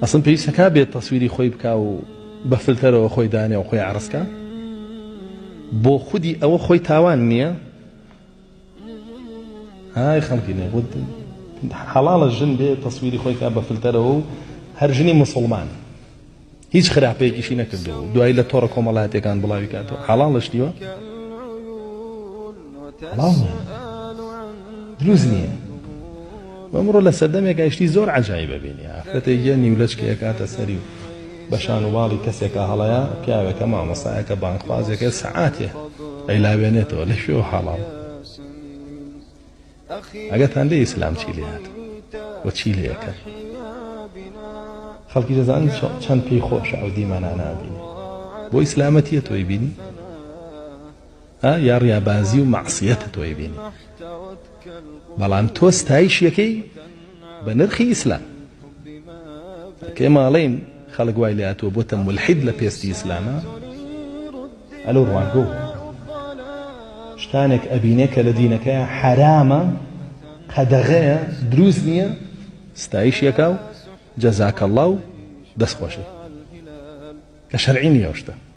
ئەسڵ پێویستەکە بێت تەسویری خۆی بکا و بە فلتەرەوە خۆی دانێ و خۆی عرسکە بۆ خودی ئەوە خۆی تاوان نییە. های خەڵکینێ حەڵاڵە ژن بێ تەسویری خۆی کا بە فلتەرەوە و هەر ژنی مسڵمان هیچ خراپەیەکیشی نەکردەوە دوای لە تۆڕە کۆمەڵایەتەکان بڵاوی کاتەوە حەڵاڵش دیوە حەڵاڵ نییە دروست نییە. ئەمڕۆ لە سەردەمێک گەیشتی زۆر عەجایبە بینی ئافرەتێک نیولەچکەیە کاتە سەری بە شان و باڵی کەسێکە هەڵەیە پیاوێکە مامۆستایەکە بانگخوازێکە سەعاتێ ئەیلاوێنێتەوە لە شوێ حەڵاڵ. ئەگەتان لێ ئیسلام چی لێ هات وە چی لێەکە خەڵکی دەزانن چەند پێی خۆشە ئەو دیمەنە نابینی بۆ ئیسلامەتیە تۆی بینی یا ڕیابازی و مەعسیەتە تۆی بینی بەڵام تۆ ستایشیەکەی بە نرخی ئیسلام کێ ماڵین خەڵک وای لێ هاتووە بۆتە مولحید لە پێستی ئیسلامە ئەلۆ ڕوانگۆ شتانێک ئەبینێ کە لە دینەکەیە حرامە قەدەغەیە دروست نییە ستایشیەکە و جەزاکەڵڵا و دەستخۆشی کە شەرعی نییە ئەو شتە.